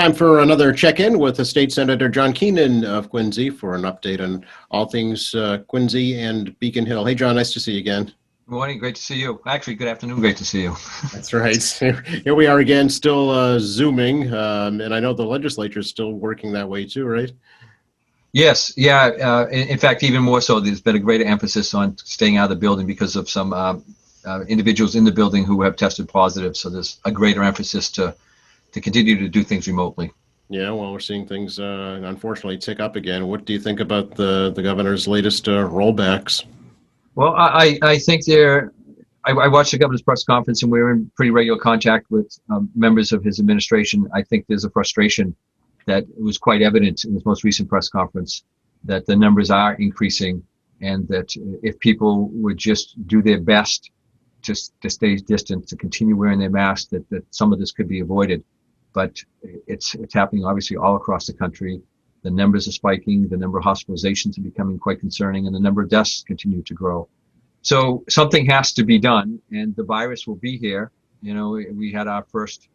Time for another check-in with the State Senator John Keenan of Quincy for an update on all things Quincy and Beacon Hill. Hey, John, nice to see you again. Good morning, great to see you. Actually, good afternoon, great to see you. That's right. Here we are again, still Zooming, and I know the legislature is still working that way too, right? Yes, yeah. In fact, even more so, there's been a greater emphasis on staying out of the building because of some individuals in the building who have tested positive. So there's a greater emphasis to continue to do things remotely. Yeah, well, we're seeing things unfortunately tick up again. What do you think about the governor's latest rollbacks? Well, I think I watched the governor's press conference, and we were in pretty regular contact with members of his administration. I think there's a frustration that was quite evident in his most recent press conference that the numbers are increasing, and that if people would just do their best to stay distant, to continue wearing their masks, that some of this could be avoided. But it's happening obviously all across the country. The numbers are spiking, the number of hospitalizations are becoming quite concerning, and the number of deaths continue to grow. So something has to be done, and the virus will be here. You know, we had our first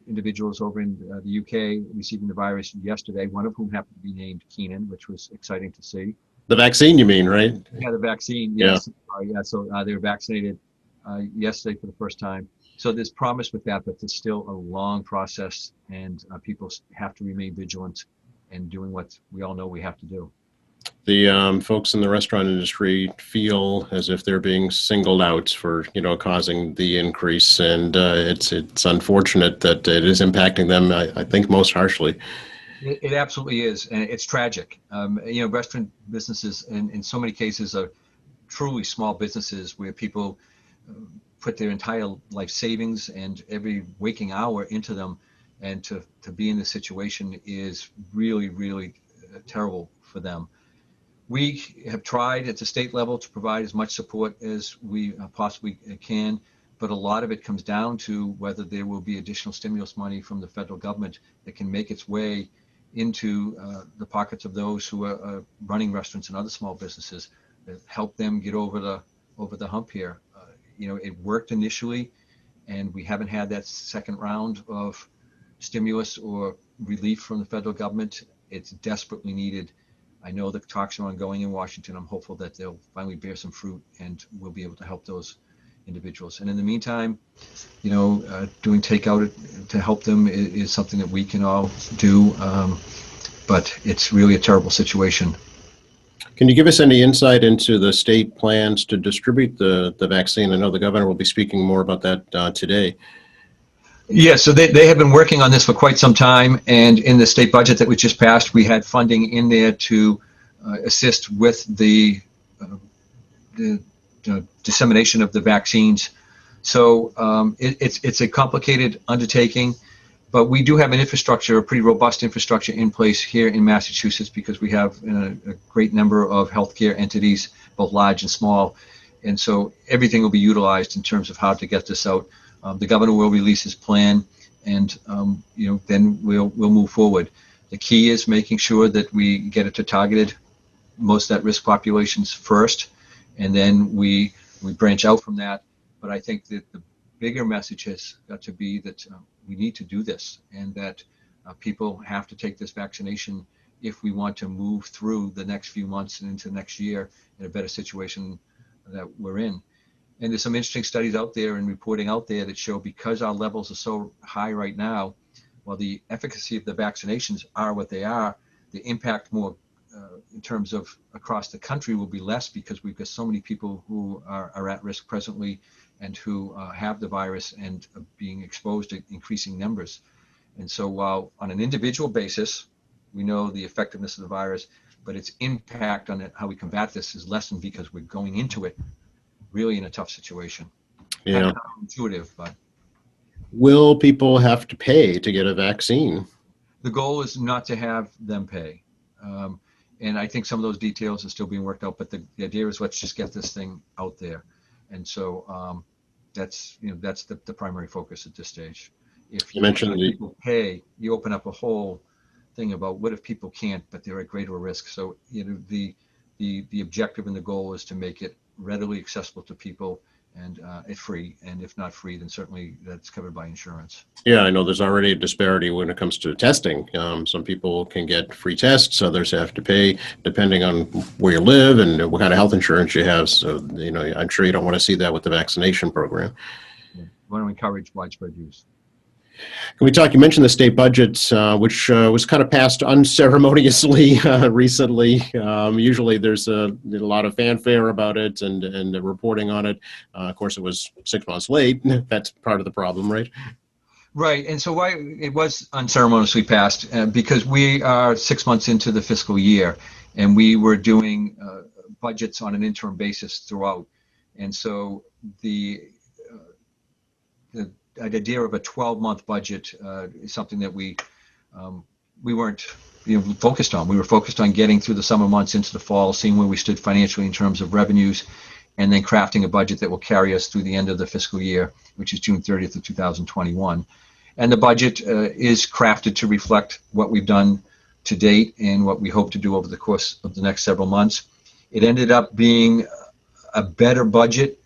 individuals over in the UK receiving the virus yesterday, one of whom happened to be named Keenan, which was exciting to see. The vaccine, you mean, right? Yeah, the vaccine, Yeah. yes. So they were vaccinated yesterday for the first time. So there's promise with that, but it's still a long process, and people have to remain vigilant and doing what we all know we have to do. The folks in the restaurant industry feel as if they're being singled out for, causing the increase, and it's unfortunate that it is impacting them. I think most harshly. It absolutely is, and it's tragic. Restaurant businesses, in so many cases, are truly small businesses where people put their entire life savings and every waking hour into them, and to be in this situation is really, really terrible for them. We have tried at the state level to provide as much support as we possibly can, but a lot of it comes down to whether there will be additional stimulus money from the federal government that can make its way into the pockets of those who are running restaurants and other small businesses, that help them get over the hump here. It worked initially, and we haven't had that second round of stimulus or relief from the federal government. It's desperately needed. I know the talks are ongoing in Washington. I'm hopeful that they'll finally bear some fruit, and we'll be able to help those individuals. And in the meantime, doing takeout to help them is something that we can all do. But it's really a terrible situation. Can you give us any insight into the state plans to distribute the vaccine? I know the governor will be speaking more about that today. Yeah, so they have been working on this for quite some time, and in the state budget that we just passed, we had funding in there to assist with the dissemination of the vaccines. So it's a complicated undertaking, but we do have an infrastructure, a pretty robust infrastructure in place here in Massachusetts, because we have a great number of healthcare entities, both large and small, and so everything will be utilized in terms of how to get this out. The governor will release his plan, and then we'll move forward. The key is making sure that we get it to targeted, most at-risk populations first, and then we branch out from that. But I think that the bigger message has got to be that we need to do this, and that people have to take this vaccination if we want to move through the next few months and into next year in a better situation that we're in. And there's some interesting studies out there and reporting out there that show, because our levels are so high right now, while the efficacy of the vaccinations are what they are, the impact more in terms of across the country will be less, because we've got so many people who are at risk presently, and who have the virus and are being exposed to increasing numbers. And so while on an individual basis, we know the effectiveness of the virus, but its impact on how we combat this is lessened, because we're going into it really in a tough situation. Yeah. Kind of intuitive, but will people have to pay to get a vaccine? The goal is not to have them pay. And I think some of those details are still being worked out, but the idea is, let's just get this thing out there. And so that's the primary focus at this stage. If you mentioned people pay, you open up a whole thing about what if people can't, but they're at greater risk. So the objective and the goal is to make it readily accessible to people, and it's free. And if not free, then certainly that's covered by insurance. Yeah, I know there's already a disparity when it comes to testing. Some people can get free tests, others have to pay depending on where you live and what kind of health insurance you have. So, I'm sure you don't want to see that with the vaccination program. We want to encourage widespread use. Can we talk? You mentioned the state budget, which was kind of passed unceremoniously recently. Usually there's a lot of fanfare about it and the reporting on it. Of course, it was 6 months late. That's part of the problem, right? Right. And so why it was unceremoniously passed, because we are 6 months into the fiscal year, and we were doing budgets on an interim basis throughout. And so the idea of a 12-month budget is something that we weren't focused on. We were focused on getting through the summer months into the fall, seeing where we stood financially in terms of revenues, and then crafting a budget that will carry us through the end of the fiscal year, which is June 30th of 2021. And the budget is crafted to reflect what we've done to date and what we hope to do over the course of the next several months. It ended up being a better budget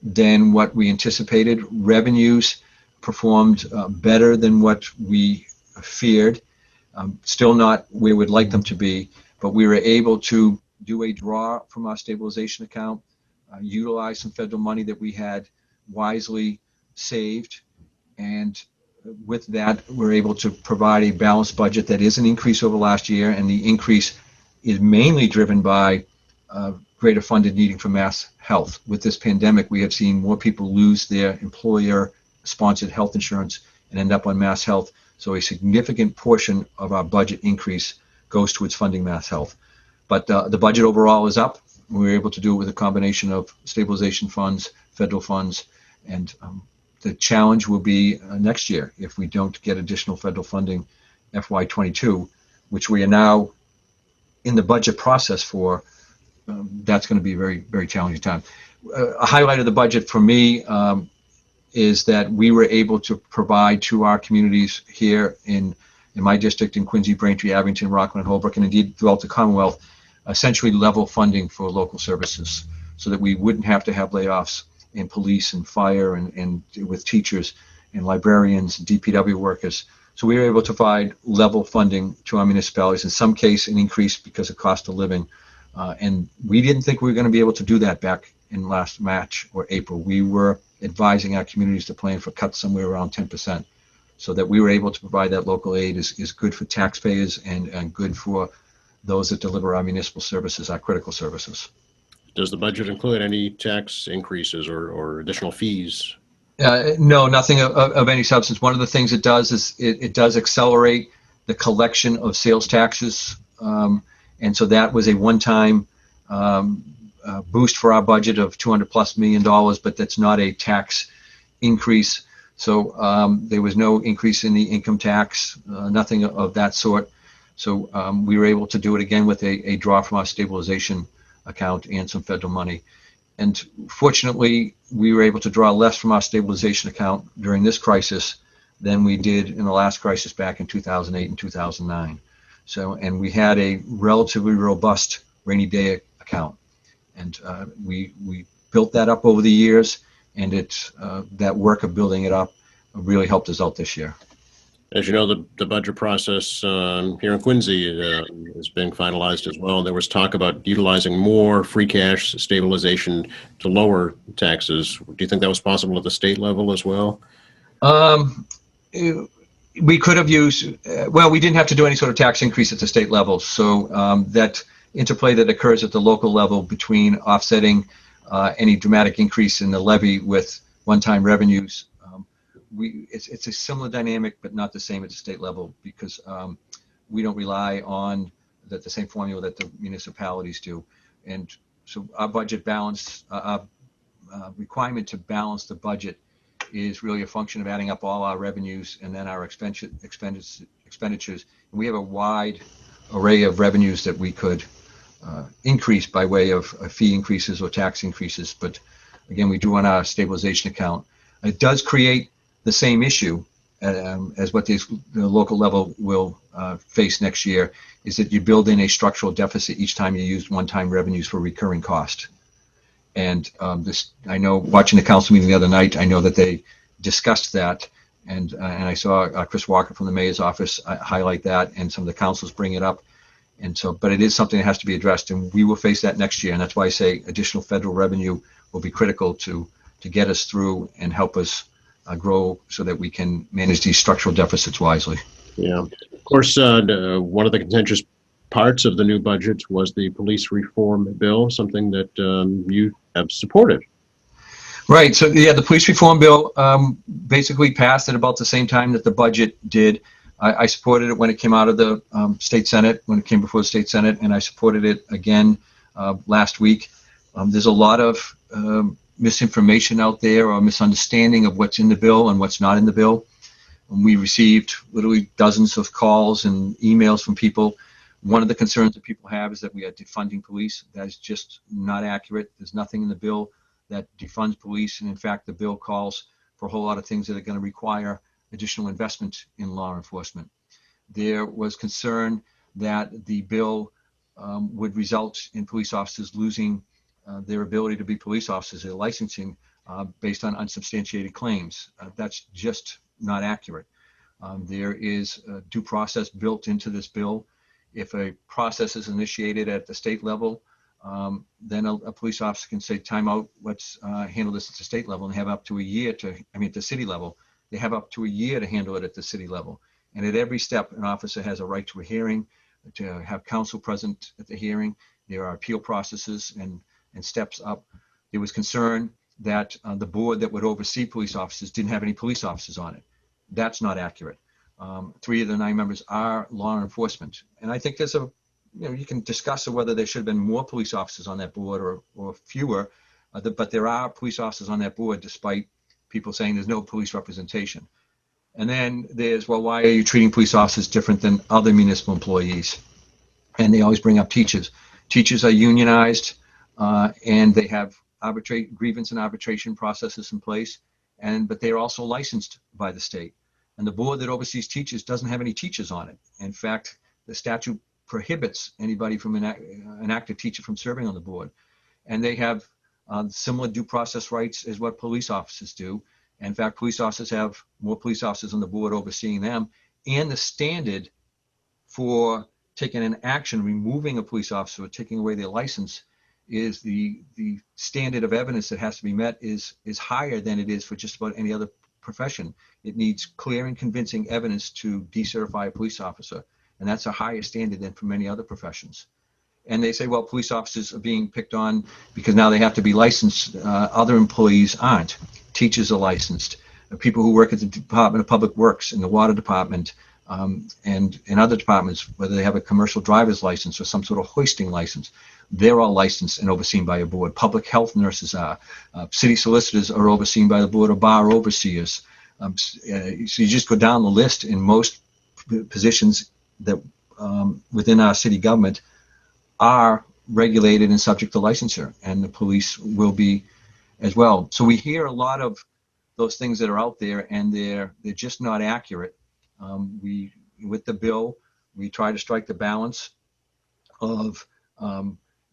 than what we anticipated. Revenues performed better than what we feared. Still not where we'd like them to be, but we were able to do a draw from our stabilization account, utilize some federal money that we had wisely saved, and with that, we're able to provide a balanced budget that is an increase over last year, and the increase is mainly driven by greater funded needing for mass health. With this pandemic, we have seen more people lose their employer-sponsored health insurance and end up on mass health. So a significant portion of our budget increase goes towards funding mass health. But the budget overall is up. We were able to do it with a combination of stabilization funds, federal funds, and the challenge will be next year if we don't get additional federal funding FY22, which we are now in the budget process for. That's going to be a very, very challenging time. A highlight of the budget for me is that we were able to provide to our communities here in my district, in Quincy, Braintree, Abington, Rockland, Holbrook, and indeed throughout the Commonwealth, essentially level funding for local services so that we wouldn't have to have layoffs in police and fire and with teachers and librarians and DPW workers. So we were able to provide level funding to our municipalities, in some case an increase because of cost of living. And we didn't think we were going to be able to do that back in last March or April. We were advising our communities to plan for cuts somewhere around 10%. So that we were able to provide that local aid is good for taxpayers and good for those that deliver our municipal services, our critical services. Does the budget include any tax increases or additional fees? No, nothing of any substance. One of the things it does is it does accelerate the collection of sales taxes. And so that was a one-time boost for our budget of $200+ million, but that's not a tax increase. So there was no increase in the income tax, nothing of that sort. So we were able to do it again with a draw from our stabilization account and some federal money. And fortunately, we were able to draw less from our stabilization account during this crisis than we did in the last crisis back in 2008 and 2009. So, and we had a relatively robust rainy day account, and we built that up over the years, and that work of building it up really helped us out this year. As you know, the budget process here in Quincy is being finalized as well. There was talk about utilizing more free cash stabilization to lower taxes. Do you think that was possible at the state level as well? We could have used, well, we didn't have to do any sort of tax increase at the state level. So that interplay that occurs at the local level between offsetting any dramatic increase in the levy with one-time revenues, it's a similar dynamic, but not the same at the state level, because we don't rely on the same formula that the municipalities do. And so our budget balance, our requirement to balance the budget is really a function of adding up all our revenues and then our expenditures. And we have a wide array of revenues that we could increase by way of fee increases or tax increases. But again, we do on our stabilization account. It does create the same issue as what the local level will face next year, is that you build in a structural deficit each time you use one-time revenues for recurring cost. And I know watching the council meeting the other night, I know that they discussed that. And I saw Chris Walker from the mayor's office highlight that, and some of the councils bring it up. And so, but it is something that has to be addressed, and we will face that next year. And that's why I say additional federal revenue will be critical to get us through and help us grow so that we can manage these structural deficits wisely. Yeah. Of course, one of the contentious parts of the new budget was the police reform bill, something that you have supported. Right. So, yeah, the police reform bill basically passed at about the same time that the budget did. I supported it when it came out of the state Senate, when it came before the state Senate, and I supported it again last week. There's a lot of misinformation out there, or misunderstanding of what's in the bill and what's not in the bill. And we received literally dozens of calls and emails from people. One of the concerns that people have is that we are defunding police. That is just not accurate. There's nothing in the bill that defunds police, and in fact, the bill calls for a whole lot of things that are going to require additional investment in law enforcement. There was concern that the bill would result in police officers losing their ability to be police officers, their licensing, based on unsubstantiated claims. That's just not accurate. There is a due process built into this bill. If a process is initiated at the state level, then a police officer can say, time out, let's handle this at the state level, and have up to a year at the city level, they have up to a year to handle it at the city level. And at every step, an officer has a right to a hearing, to have counsel present at the hearing. There are appeal processes and steps up. There was concern that the board that would oversee police officers didn't have any police officers on it. That's not accurate. 3 of the 9 members are law enforcement. And I think there's you can discuss whether there should have been more police officers on that board or fewer, but there are police officers on that board despite people saying there's no police representation. And then there's, well, why are you treating police officers different than other municipal employees? And they always bring up teachers. Teachers are unionized, and they have grievance and arbitration processes in place, but they're also licensed by the state. And the board that oversees teachers doesn't have any teachers on it. In fact, the statute prohibits anybody from an active teacher from serving on the board. And they have similar due process rights as what police officers do. In fact, police officers have more police officers on the board overseeing them. And the standard for taking an action, removing a police officer or taking away their license, is the standard of evidence that has to be met is higher than it is for just about any other profession. It needs clear and convincing evidence to decertify a police officer. And that's a higher standard than for many other professions. And they say, well, police officers are being picked on because now they have to be licensed. Other employees aren't. Teachers are licensed. People who work at the Department of Public Works, in the water department, and in other departments, whether they have a commercial driver's license or some sort of hoisting license, they're all licensed and overseen by a board. Public health nurses are. City solicitors are overseen by the board of bar overseers. So you just go down the list. In most positions that within our city government are regulated and subject to licensure, and the police will be as well. So we hear a lot of those things that are out there, and they're just not accurate. With the bill, we try to strike the balance of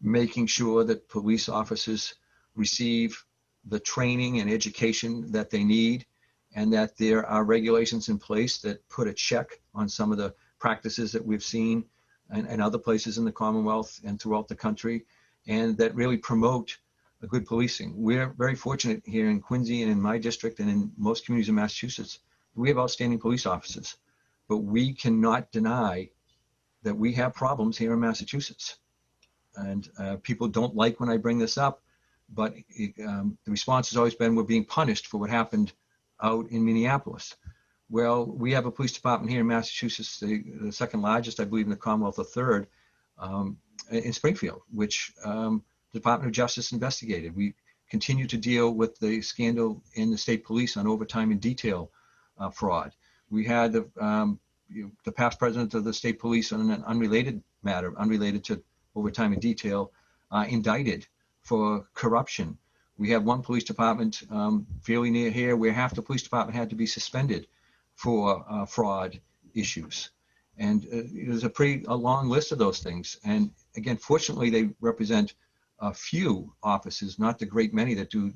making sure that police officers receive the training and education that they need, and that there are regulations in place that put a check on some of the practices that we've seen and other places in the Commonwealth and throughout the country, and that really promote a good policing. We're very fortunate here in Quincy and in my district and in most communities in Massachusetts. We have outstanding police officers, but we cannot deny that we have problems here in Massachusetts. And people don't like when I bring this up, but the response has always been we're being punished for what happened out in Minneapolis. Well, we have a police department here in Massachusetts, the second largest, I believe, in the Commonwealth, the third, in Springfield, which the Department of Justice investigated. We continue to deal with the scandal in the state police on overtime and detail fraud. We had the past president of the state police on an unrelated matter, unrelated to overtime and detail, indicted for corruption. We have one police department fairly near here where half the police department had to be suspended for fraud issues. And there's a long list of those things. And again, fortunately, they represent a few officers, not the great many that do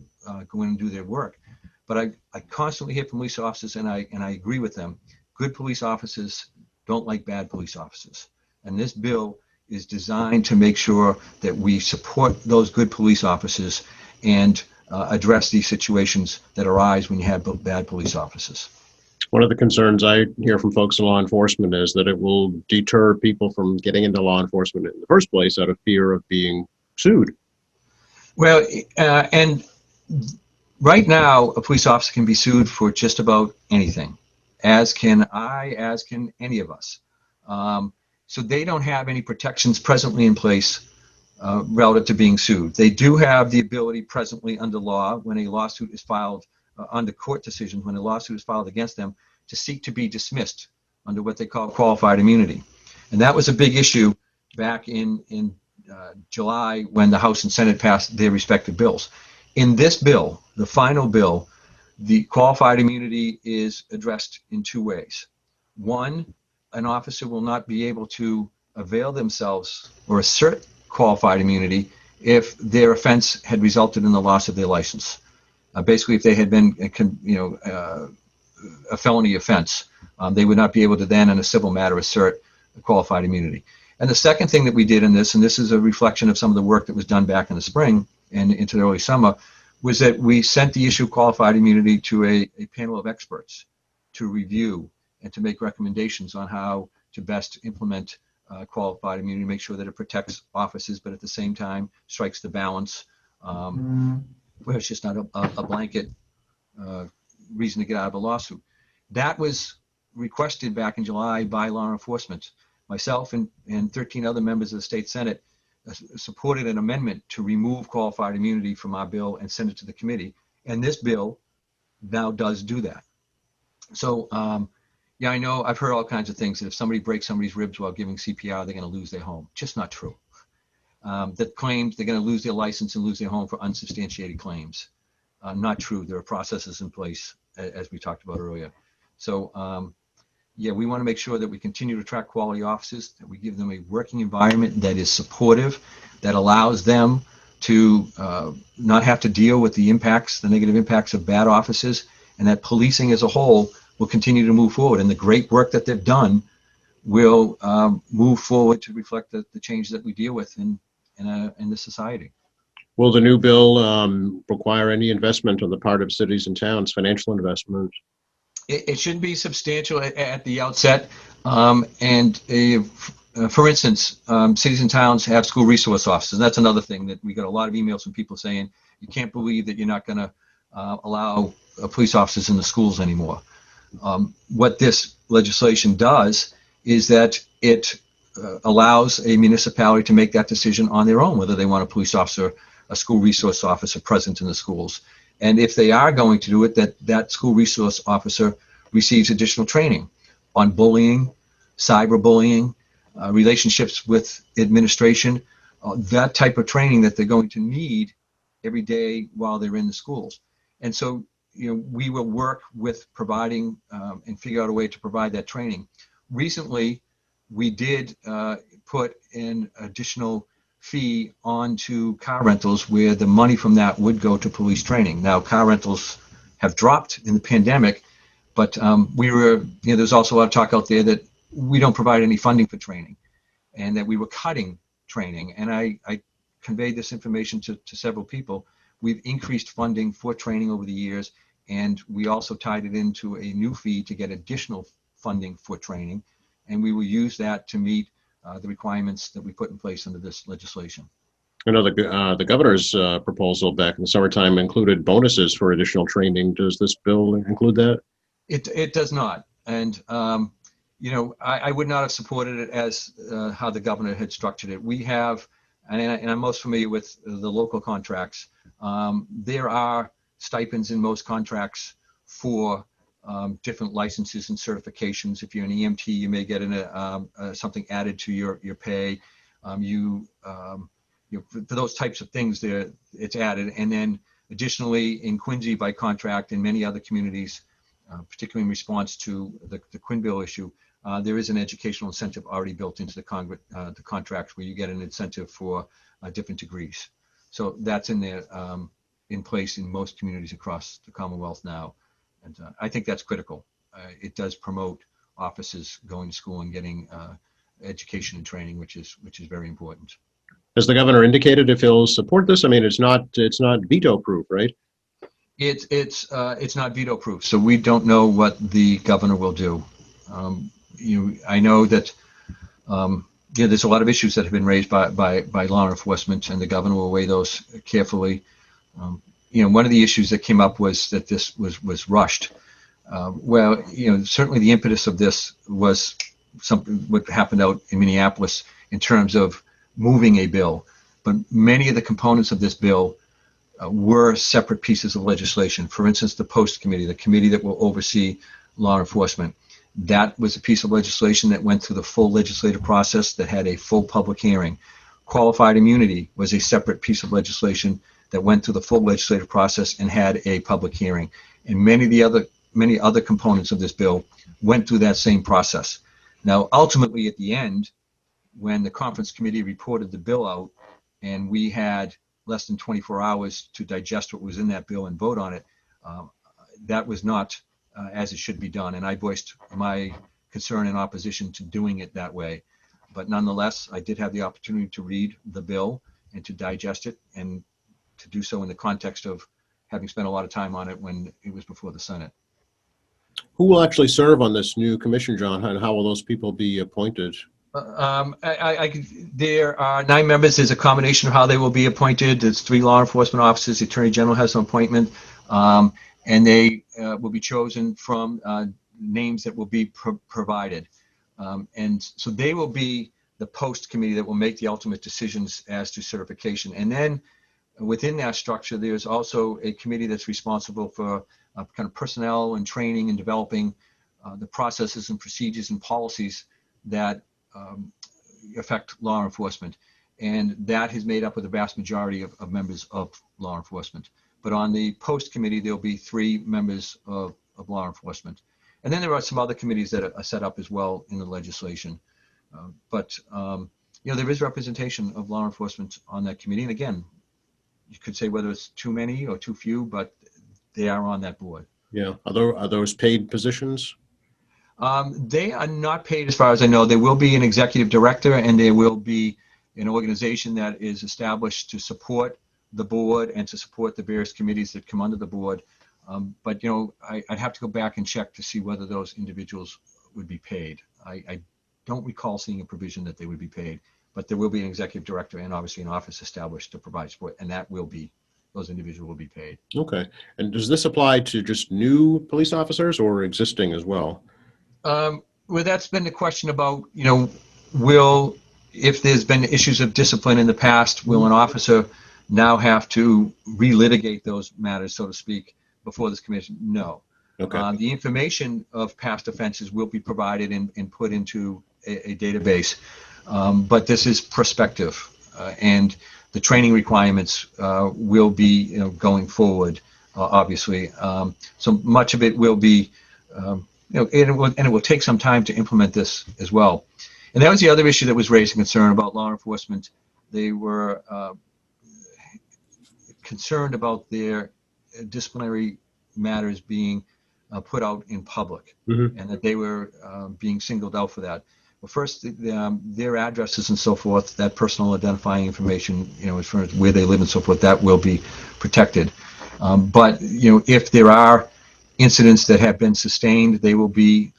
go in and do their work. But I constantly hear from police officers, and I agree with them. Good police officers don't like bad police officers. And this bill is designed to make sure that we support those good police officers and address these situations that arise when you have bad police officers. One of the concerns I hear from folks in law enforcement is that it will deter people from getting into law enforcement in the first place out of fear of being sued. Well, and right now, a police officer can be sued for just about anything, as can I, as can any of us. So they don't have any protections presently in place relative to being sued. They do have the ability presently under law, when a lawsuit is filed, under court decisions, when a lawsuit is filed against them, to seek to be dismissed under what they call qualified immunity. And that was a big issue back in July when the House and Senate passed their respective bills. In this bill, the final bill, the qualified immunity is addressed in two ways. One, an officer will not be able to avail themselves or assert qualified immunity if their offense had resulted in the loss of their license. Basically, if they had been, a felony offense, they would not be able to then, in a civil matter, assert qualified immunity. And the second thing that we did in this, and this is a reflection of some of the work that was done back in the spring and into the early summer, was that we sent the issue of qualified immunity to a panel of experts to review and to make recommendations on how to best implement qualified immunity, make sure that it protects officers, but at the same time strikes the balance where it's just not a blanket reason to get out of a lawsuit. That was requested back in July by law enforcement. Myself and 13 other members of the state Senate supported an amendment to remove qualified immunity from our bill and send it to the committee. And this bill now does do that. So, yeah, I know I've heard all kinds of things that if somebody breaks somebody's ribs while giving CPR, they're going to lose their home. Just not true. That claims they're going to lose their license and lose their home for unsubstantiated claims. Not true. There are processes in place, as we talked about earlier. So, yeah, we want to make sure that we continue to attract quality officers, that we give them a working environment that is supportive, that allows them to not have to deal with the impacts, the negative impacts of bad officers, and that policing as a whole will continue to move forward. And the great work that they've done will move forward to reflect the changes that we deal with in the society. Will the new bill require any investment on the part of cities and towns, financial investment? It should be substantial at the outset. For instance, cities and towns have school resource officers. And that's another thing that we got a lot of emails from people saying, you can't believe that you're not going to allow police officers in the schools anymore. What this legislation does is that it allows a municipality to make that decision on their own, whether they want a police officer, a school resource officer present in the schools. And if they are going to do it, that school resource officer receives additional training on bullying, cyberbullying, relationships with administration, that type of training that they're going to need every day while they're in the schools. And so, we will work with providing and figure out a way to provide that training. Recently, we did put an additional fee onto car rentals where the money from that would go to police training. Now, car rentals have dropped in the pandemic, but there's also a lot of talk out there that we don't provide any funding for training and that we were cutting training. And I conveyed this information to several people. We've increased funding for training over the years, and we also tied it into a new fee to get additional funding for training. And we will use that to meet the requirements that we put in place under this legislation. I know the governor's proposal back in the summertime included bonuses for additional training. Does this bill include that? It does not. And, I would not have supported it as how the governor had structured it. We have, and I'm most familiar with the local contracts, there are stipends in most contracts for different licenses and certifications. If you're an EMT, you may get something added to your pay. For those types of things, it's added. And then additionally, in Quincy by contract and many other communities, particularly in response to the Quinville issue, there is an educational incentive already built into the contract where you get an incentive for different degrees. So that's in there, in place in most communities across the Commonwealth now. And I think that's critical. It does promote officers going to school and getting education and training, which is very important. Has the governor indicated if he'll support this? I mean, it's not veto proof, right? It's not veto proof, so we don't know what the governor will do. I know that there's a lot of issues that have been raised by law enforcement, and the governor will weigh those carefully. One of the issues that came up was that this was rushed. Well, certainly the impetus of this was something what happened out in Minneapolis in terms of moving a bill, but many of the components of this bill were separate pieces of legislation. For instance, the Post Committee, the committee that will oversee law enforcement, that was a piece of legislation that went through the full legislative process that had a full public hearing. Qualified immunity was a separate piece of legislation that went through the full legislative process and had a public hearing. And many other components of this bill went through that same process. Now, ultimately, at the end, when the conference committee reported the bill out and we had less than 24 hours to digest what was in that bill and vote on it, that was not as it should be done. And I voiced my concern and opposition to doing it that way. But nonetheless, I did have the opportunity to read the bill and to digest it, and to do so in the context of having spent a lot of time on it when it was before the Senate. Who will actually serve on this new commission, John, and how will those people be appointed? There are 9 members. There's a combination of how they will be appointed. There's 3 law enforcement officers. The Attorney General has an appointment, and they will be chosen from names that will be provided. And so they will be the Post Committee that will make the ultimate decisions as to certification. And then within that structure, there's also a committee that's responsible for kind of personnel and training and developing the processes and procedures and policies that affect law enforcement. And that is made up of the vast majority of members of law enforcement. But on the Post Committee, there'll be 3 members of law enforcement. And then there are some other committees that are set up as well in the legislation. But there is representation of law enforcement on that committee. And again, you could say whether it's too many or too few, but they are on that board. Yeah. Are those paid positions? They are not paid as far as I know. There will be an executive director, and there will be an organization that is established to support the board and to support the various committees that come under the board. But I'd have to go back and check to see whether those individuals would be paid. I don't recall seeing a provision that they would be paid, but there will be an executive director and obviously an office established to provide support, and those individuals will be paid. Okay. And does this apply to just new police officers or existing as well? Well, that's been the question about, if there's been issues of discipline in the past, will an officer now have to relitigate those matters, so to speak, before this commission? No. Okay. The information of past offenses will be provided and put into a database, but this is prospective, and the training requirements will be going forward, obviously. So much of it will be, and it will take some time to implement this as well. And that was the other issue that was raising concern about law enforcement. They were concerned about their disciplinary matters being put out in public, and that they were being singled out for that. Well, first, their addresses and so forth, that personal identifying information, as far as where they live and so forth, that will be protected. But if there are incidents that have been sustained, they will be,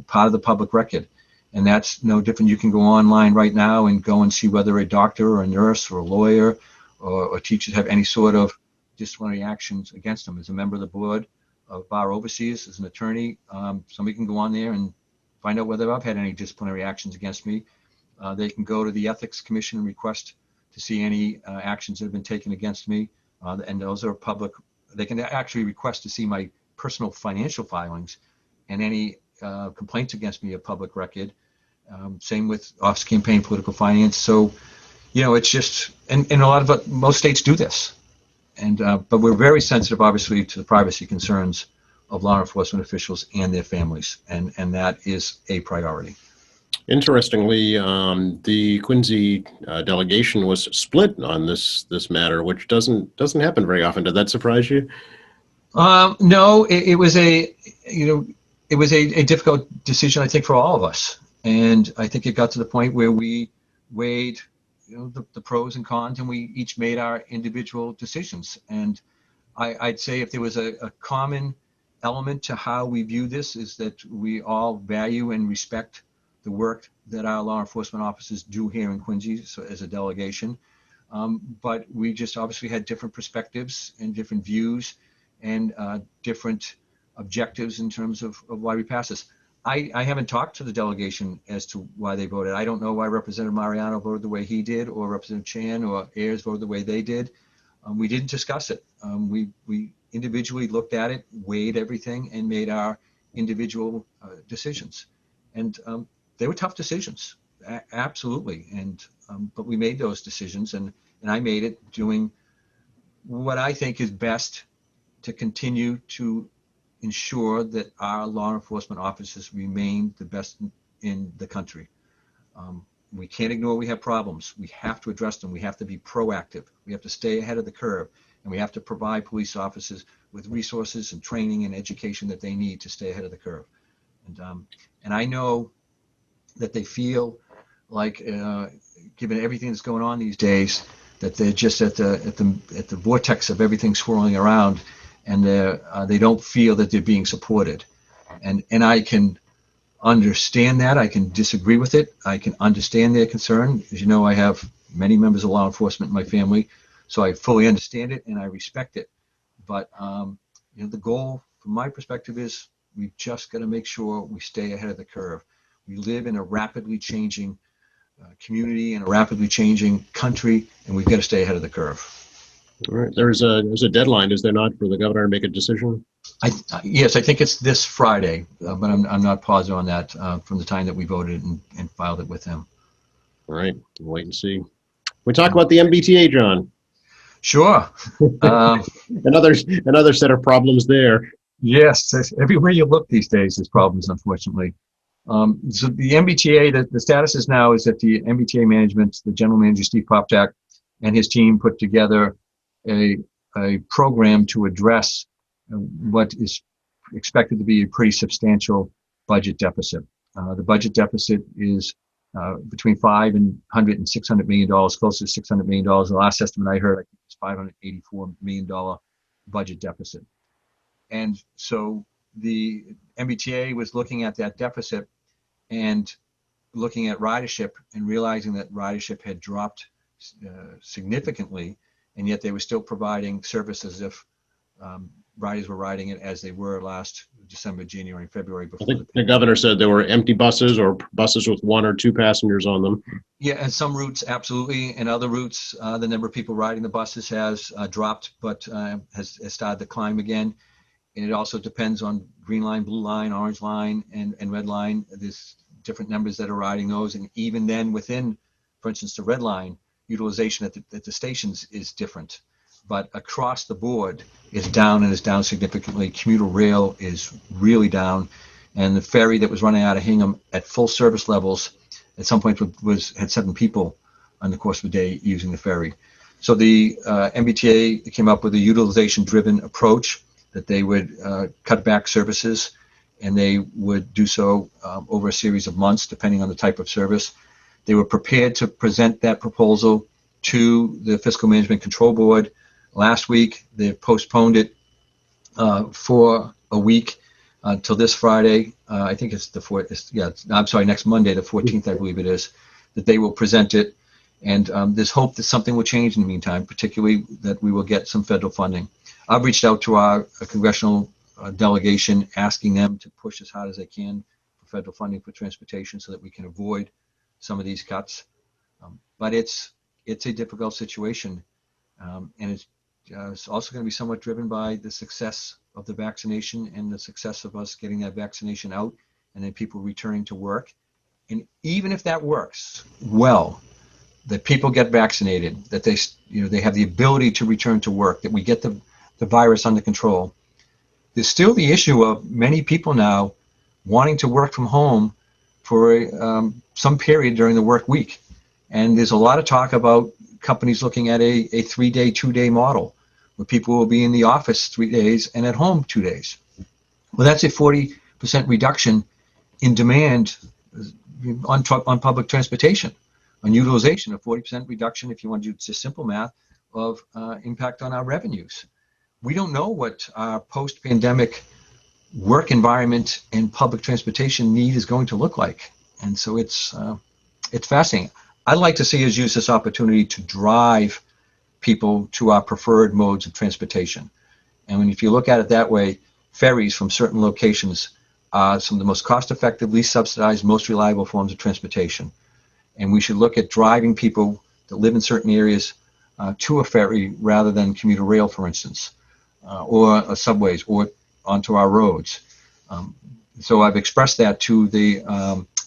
part of the public record, and that's no different. You can go online right now and go and see whether a doctor or a nurse or a lawyer or teachers have any sort of disciplinary actions against them. As a member of the board of Bar Overseers, as an attorney, somebody can go on there and find out whether I've had any disciplinary actions against me. They can go to the Ethics Commission and request to see any actions that have been taken against me, and those are public. They can actually request to see my personal financial filings, and any complaints against me are public record. Same with office campaign political finance. So, it's just, and a lot of most states do this, and but we're very sensitive, obviously, to the privacy concerns of law enforcement officials and their families, and that is a priority. Interestingly, the Quincy delegation was split on this matter, which doesn't happen very often. Did that surprise you? No, it was it was a difficult decision, I think, for all of us. And I think it got to the point where we weighed, the pros and cons, and we each made our individual decisions. And I'd say if there was a common element to how we view this is that we all value and respect the work that our law enforcement officers do here in Quincy, so as a delegation. But we just obviously had different perspectives and different views and different objectives in terms of why we passed this. I haven't talked to the delegation as to why they voted. I don't know why Representative Mariano voted the way he did, or Representative Chan or Ayers voted the way they did. We didn't discuss it. We individually looked at it, weighed everything, and made our individual decisions. And they were tough decisions, absolutely. And but we made those decisions, and I made it doing what I think is best to continue to ensure that our law enforcement officers remain the best in the country. We can't ignore we have problems. We have to address them. We have to be proactive. We have to stay ahead of the curve, and we have to provide police officers with resources and training and education that they need to stay ahead of the curve. And I know that they feel like, given everything that's going on these days, that they're just at the vortex of everything swirling around, and they don't feel that they're being supported. And I can understand that. I can disagree with it. I can understand their concern. As you know, I have many members of law enforcement in my family, so I fully understand it and I respect it. But the goal, from my perspective, is we've just got to make sure we stay ahead of the curve. We live in a rapidly changing community and a rapidly changing country, and we've got to stay ahead of the curve. All right. There's a deadline, is there not, for the governor to make a decision? Yes, I think it's this Friday, but I'm not positive on that from the time that we voted and filed it with him. All right. We'll wait and see. We talk about the MBTA, John. Sure. Another set of problems there. Yes, everywhere you look these days, there's problems, unfortunately. So the MBTA, the status is now is that the MBTA management, the general manager Steve Popczak and his team put together a program to address what is expected to be a pretty substantial budget deficit. The budget deficit is between $500 and $600 million, close to $600 million. The last estimate I heard, I think, was $584 million budget deficit. And so the MBTA was looking at that deficit and looking at ridership and realizing that ridership had dropped significantly, and yet they were still providing service as if riders were riding it as they were last December, January, and February. Before I think the governor said there were empty buses or buses with one or two passengers on them. Yeah, and some routes, absolutely. And other routes, the number of people riding the buses has dropped, but has started to climb again. And it also depends on green line, blue line, orange line, and red line. There's different numbers that are riding those. And even then within, for instance, the red line, utilization at the stations is different. But across the board is down, and is down significantly. Commuter rail is really down. And the ferry that was running out of Hingham at full service levels at some point had 7 people on the course of the day using the ferry. So the MBTA came up with a utilization-driven approach that they would cut back services, and they would do so over a series of months, depending on the type of service. They were prepared to present that proposal to the Fiscal Management Control Board. Last week, they postponed it for a week until this Friday. I think it's next Monday, the 14th, I believe it is, that they will present it. And there's hope that something will change in the meantime, particularly that we will get some federal funding. I've reached out to our congressional delegation, asking them to push as hard as they can for federal funding for transportation so that we can avoid some of these cuts. But it's a difficult situation, and it's also going to be somewhat driven by the success of the vaccination and the success of us getting that vaccination out, and then people returning to work. And even if that works well, that people get vaccinated, that they have the ability to return to work, that we get the virus under control, there's still the issue of many people now wanting to work from home some period during the work week. And there's a lot of talk about companies looking at a 3-day, 2-day model where people will be in the office 3 days and at home 2 days. Well, that's a 40% reduction in demand on public transportation, on utilization, a 40% reduction, if you want to do just simple math, of impact on our revenues. We don't know what our post-pandemic work environment and public transportation need is going to look like. And so it's fascinating. I'd like to see us use this opportunity to drive people to our preferred modes of transportation. And if you look at it that way, ferries from certain locations are some of the most cost-effective, least subsidized, most reliable forms of transportation. And we should look at driving people that live in certain areas to a ferry rather than commuter rail, for instance, or subways, or onto our roads. So I've expressed that to the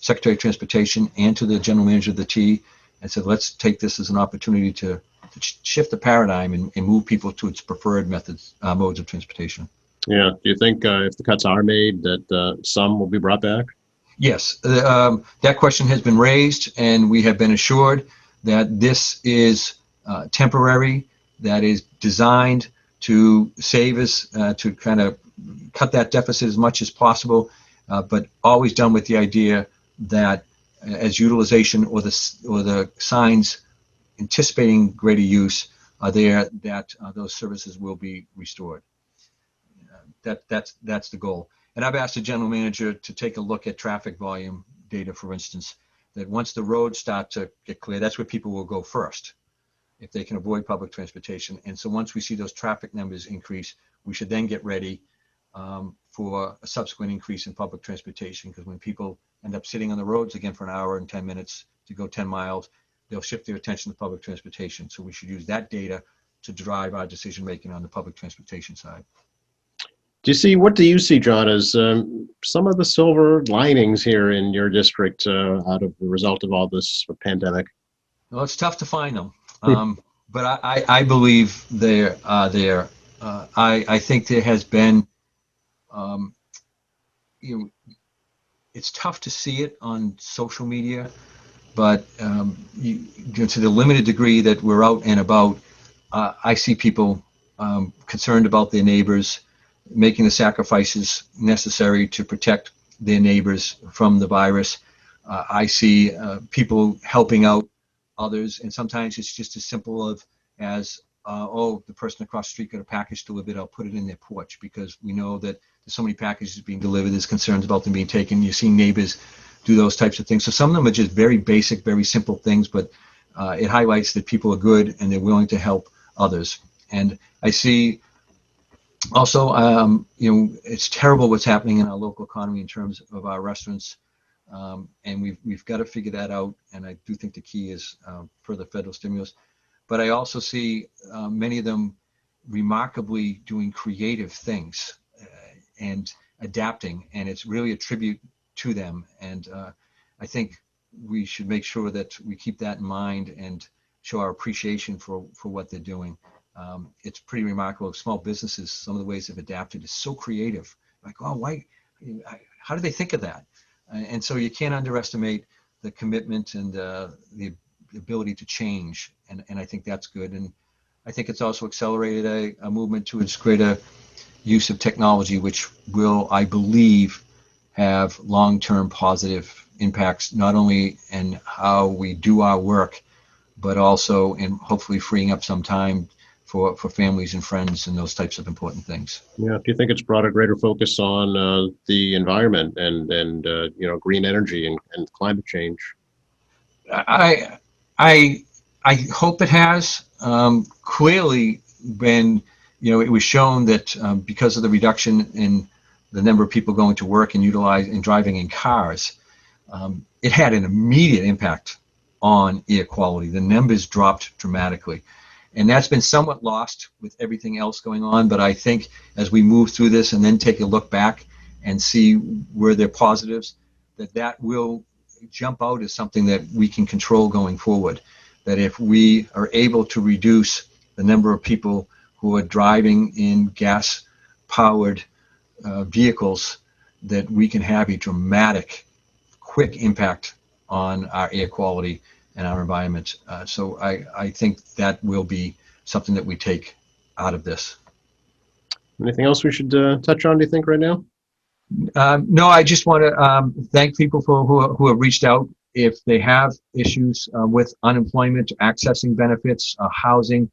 Secretary of Transportation and to the General Manager of the T, and said, let's take this as an opportunity to shift the paradigm and move people to its preferred modes of transportation. Yeah. Do you think if the cuts are made that some will be brought back? Yes, that question has been raised, and we have been assured that this is temporary, that is designed to save us, to kind of cut that deficit as much as possible, but always done with the idea that as utilization or the signs anticipating greater use are there, that those services will be restored. That's the goal. And I've asked the general manager to take a look at traffic volume data, for instance, that once the roads start to get clear, that's where people will go first if they can avoid public transportation. And so once we see those traffic numbers increase, we should then get ready for a subsequent increase in public transportation, because when people end up sitting on the roads again for an hour and 10 minutes to go 10 miles, they'll shift their attention to public transportation. So we should use that data to drive our decision making on the public transportation side. What do you see, John, as some of the silver linings here in your district out of the result of all this pandemic? Well, it's tough to find them, but I believe there are there. I think there has been, it's tough to see it on social media, but to the limited degree that we're out and about, I see people concerned about their neighbors, making the sacrifices necessary to protect their neighbors from the virus. I see people helping out others, and sometimes it's just as simple as the person across the street got a package delivered, I'll put it in their porch, because we know that there's so many packages being delivered, there's concerns about them being taken. You see neighbors do those types of things. So some of them are just very basic, very simple things, but it highlights that people are good and they're willing to help others. And I see also, it's terrible what's happening in our local economy in terms of our restaurants, and we've got to figure that out. And I do think the key is further federal stimulus. But I also see many of them remarkably doing creative things and adapting, and it's really a tribute to them. And I think we should make sure that we keep that in mind and show our appreciation for what they're doing. It's pretty remarkable. Small businesses, some of the ways they've adapted is so creative. Like, oh, why? How do they think of that? And so you can't underestimate the commitment and the ability to change. And I think that's good. And I think it's also accelerated a movement towards greater use of technology, which will, I believe, have long-term positive impacts, not only in how we do our work, but also in hopefully freeing up some time for families and friends and those types of important things. Yeah. Do you think it's brought a greater focus on the environment and green energy and climate change? I hope it has. Clearly, when it was shown that because of the reduction in the number of people going to work and driving in cars, it had an immediate impact on air quality. The numbers dropped dramatically. And that's been somewhat lost with everything else going on. But I think as we move through this and then take a look back and see where there are positives, that will jump out as something that we can control going forward. That if we are able to reduce the number of people who are driving in gas-powered vehicles, that we can have a dramatic, quick impact on our air quality and our environment. So I think that will be something that we take out of this. Anything else we should touch on, do you think, right now? No, I just want to thank people who have reached out. If they have issues with unemployment, accessing benefits, housing,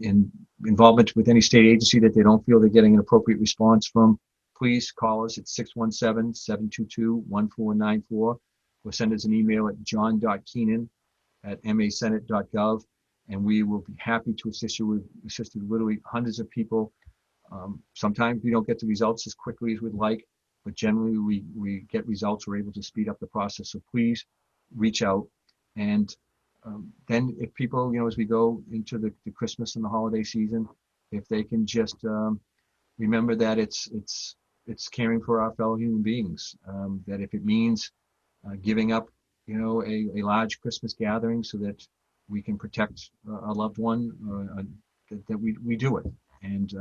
in involvement with any state agency that they don't feel they're getting an appropriate response from, please call us at 617-722-1494 or send us an email at john.keenan@masenate.gov, and we will be happy to assist with literally hundreds of people. Sometimes we don't get the results as quickly as we'd like, but generally we get results. We're able to speed up the process. So please reach out. And then if people, as we go into the Christmas and the holiday season, if they can just remember that it's caring for our fellow human beings, that if it means giving up, a large Christmas gathering so that we can protect a loved one, that we do it. And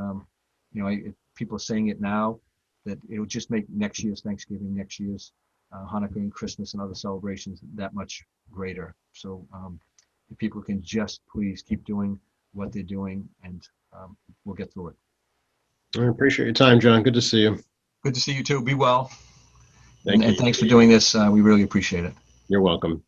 people are saying it now, that it'll just make next year's Thanksgiving, next year's Hanukkah and Christmas and other celebrations that much greater. So if people can just please keep doing what they're doing, and we'll get through it. I appreciate your time, John. Good to see you. Good to see you too. Be well. Thank you. And thanks for doing this. We really appreciate it. You're welcome.